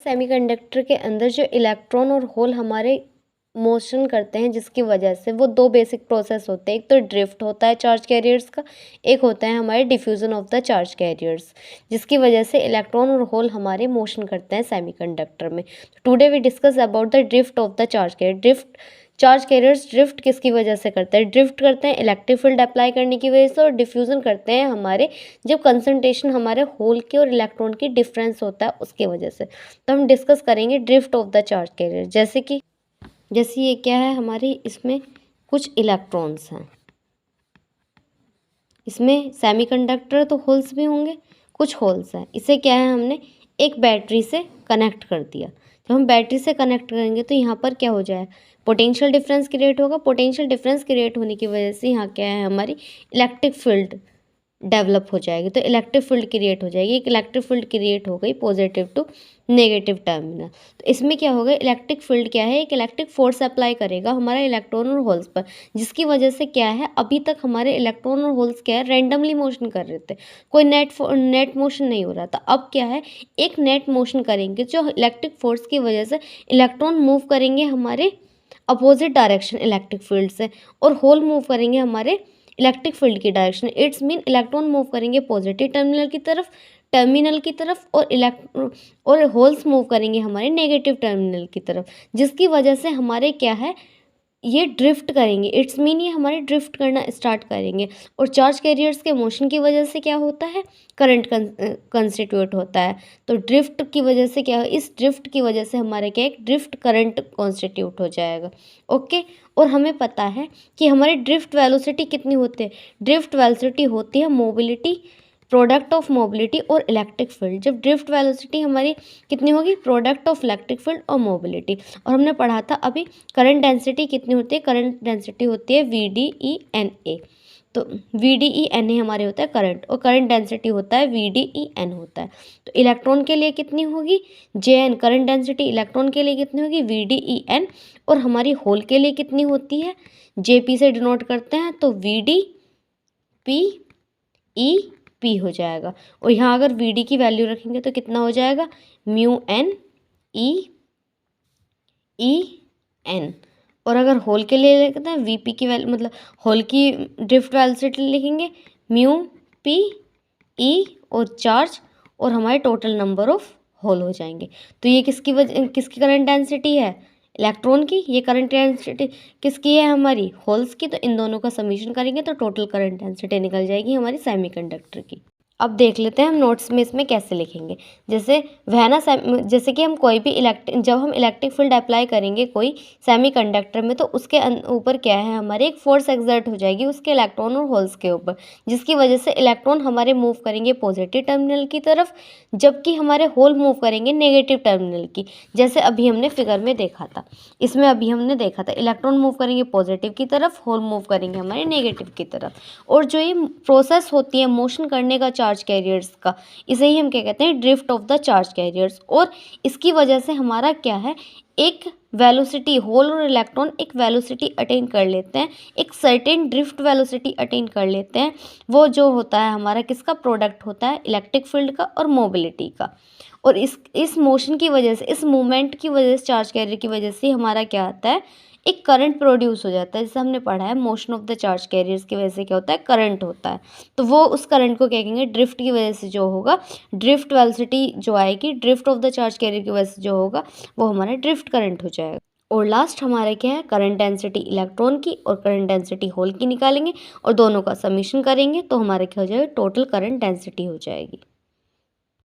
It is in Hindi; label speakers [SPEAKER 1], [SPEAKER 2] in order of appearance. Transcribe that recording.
[SPEAKER 1] सेमीकंडक्टर के अंदर जो इलेक्ट्रॉन और होल हमारे मोशन करते हैं, जिसकी वजह से वो दो बेसिक प्रोसेस होते हैं। एक तो ड्रिफ्ट होता है चार्ज कैरियर्स का, एक होता है हमारे diffusion of the charge carriers, जिसकी वजह से इलेक्ट्रॉन और होल हमारे मोशन करते हैं सेमीकंडक्टर में। Today we discuss about the drift of the charge carrier. Charge carriers drift किसकी वजह से करते हैं? ड्रिफ्ट करते हैं इलेक्ट्रिक फील्ड अप्लाई करने की वजह से, और डिफ्यूज़न करते हैं हमारे जब कंसंट्रेशन हमारे होल के और इलेक्ट्रॉन की डिफरेंस होता है उसकी वजह से। तो हम डिस्कस करेंगे drift of the charge career. जैसे ये क्या है हमारी, इसमें कुछ इलेक्ट्रॉन्स हैं, इसमें सेमीकंडक्टर तो होल्स भी होंगे, कुछ होल्स हैं। इसे क्या है, हमने एक बैटरी से कनेक्ट कर दिया। जब हम बैटरी से कनेक्ट करेंगे तो यहाँ पर क्या हो जाए, पोटेंशियल डिफरेंस क्रिएट होगा। पोटेंशियल डिफरेंस क्रिएट होने की वजह से यहाँ क्या है, हमारी इलेक्ट्रिक फील्ड डेवलप हो जाएगी। तो इलेक्ट्रिक फील्ड क्रिएट हो जाएगी। एक इलेक्ट्रिक फील्ड क्रिएट हो गई पॉजिटिव टू नेगेटिव टर्मिनल। तो इसमें क्या होगा, इलेक्ट्रिक फील्ड क्या है, एक इलेक्ट्रिक फोर्स अप्लाई करेगा हमारा इलेक्ट्रॉन और होल्स पर, जिसकी वजह से क्या है, अभी तक हमारे इलेक्ट्रॉन और होल्स क्या है, रैंडमली मोशन कर रहे थे, कोई नेट मोशन नहीं हो रहा था। अब क्या है, एक नेट मोशन करेंगे, जो इलेक्ट्रिक फोर्स की वजह से इलेक्ट्रॉन मूव करेंगे हमारे अपोजिट डायरेक्शन इलेक्ट्रिक फील्ड से, और होल मूव करेंगे हमारे इलेक्ट्रिक फील्ड की direction. It's mean electron move करेंगे पॉजिटिव टर्मिनल की तरफ और होल्स मूव करेंगे हमारे नेगेटिव टर्मिनल की तरफ, जिसकी वजह से हमारे क्या है, ये ड्रिफ्ट करेंगे। इट्स मीन ये हमारे ड्रिफ्ट करना स्टार्ट करेंगे। और चार्ज कैरियर्स के मोशन की वजह से क्या होता है, करंट कंस्टिट्यूट होता है। तो ड्रिफ्ट की वजह से क्या, इस ड्रिफ्ट की वजह से हमारे क्या, एक ड्रिफ्ट करंट कॉन्स्टिट्यूट हो जाएगा। ओके। और हमें पता है कि हमारी ड्रिफ्ट वेलोसिटी कितनी होती है। ड्रिफ्ट वेलोसिटी होती है मोबिलिटी, प्रोडक्ट ऑफ मोबिलिटी और इलेक्ट्रिक फील्ड। जब ड्रिफ्ट वेलोसिटी हमारी कितनी होगी, प्रोडक्ट ऑफ इलेक्ट्रिक फील्ड और मोबिलिटी। और हमने पढ़ा था अभी करंट डेंसिटी कितनी होती है, करंट डेंसिटी होती है VDE/NA। तो VDE/NA हमारे होता है करंट, और करंट डेंसिटी होता है VDE/N होता है। तो इलेक्ट्रॉन के लिए कितनी होगी, JN। करंट डेंसिटी इलेक्ट्रॉन के लिए कितनी होगी, VDE/N। और हमारी होल के लिए कितनी होती है, JP से डिनोट करते हैं, तो VDP/EP हो जाएगा। और यहाँ अगर VD की वैल्यू रखेंगे तो कितना हो जाएगा, μN/E/N। और अगर होल के लिए लिखते हैं VP की वैल्यू, मतलब होल की ड्रिफ्ट वेलोसिटी लिखेंगे μP/E और चार्ज, और हमारे टोटल नंबर ऑफ होल हो जाएंगे। तो ये किसकी करंट डेंसिटी है, इलेक्ट्रॉन की। ये करंट डेंसिटी किसकी है, हमारी होल्स की। तो इन दोनों का समीशन करेंगे तो टोटल करंट डेंसिटी निकल जाएगी हमारी सेमीकंडक्टर की। अब देख लेते हैं हम नोट्स में इसमें कैसे लिखेंगे। जैसे जैसे कि हम कोई भी जब हम इलेक्ट्रिक फील्ड अप्लाई करेंगे कोई सेमीकंडक्टर में, तो उसके ऊपर क्या है, हमारे एक फोर्स एक्सर्ट हो जाएगी उसके इलेक्ट्रॉन और होल्स के ऊपर, जिसकी वजह से इलेक्ट्रॉन हमारे मूव करेंगे पॉजिटिव टर्मिनल की तरफ, जबकि हमारे होल मूव करेंगे नेगेटिव टर्मिनल की। जैसे अभी हमने फिगर में देखा था, इसमें अभी हमने देखा था इलेक्ट्रॉन मूव करेंगे पॉजिटिव की तरफ, होल मूव करेंगे हमारे नेगेटिव की तरफ। और जो ये प्रोसेस होती है मोशन करने का चार्ज कैरियर्स का, इसे ही हम क्या कहते हैं, drift of the charge carriers. और इसकी वजह से हमारा क्या है, एक वेलोसिटी, होल और इलेक्ट्रॉन एक वेलोसिटी अटेन कर लेते हैं, एक सर्टेन ड्रिफ्ट वेलोसिटी अटेन कर लेते हैं। वो जो होता है हमारा किसका प्रोडक्ट होता है, इलेक्ट्रिक फील्ड का और मोबिलिटी का। और इस मोशन की वजह से, इस मूवमेंट की वजह से, चार्ज कैरियर की वजह से हमारा क्या आता है, एक करंट प्रोड्यूस हो जाता है। जैसे हमने पढ़ा है motion of the charge carriers की वजह से क्या होता है, करंट होता है। तो वो उस करंट को क्या कहेंगे, ड्रिफ्ट की वजह से जो होगा, ड्रिफ्ट वेलोसिटी जो आएगी, drift of the charge career की वजह से जो होगा, वो हमारा ड्रिफ्ट करंट हो जाएगा। और लास्ट हमारे क्या है, करंट डेंसिटी इलेक्ट्रॉन की और करंट डेंसिटी होल की निकालेंगे, और दोनों का समीशन करेंगे तो हमारे क्या हो जाएगा, टोटल करंट डेंसिटी हो जाएगी।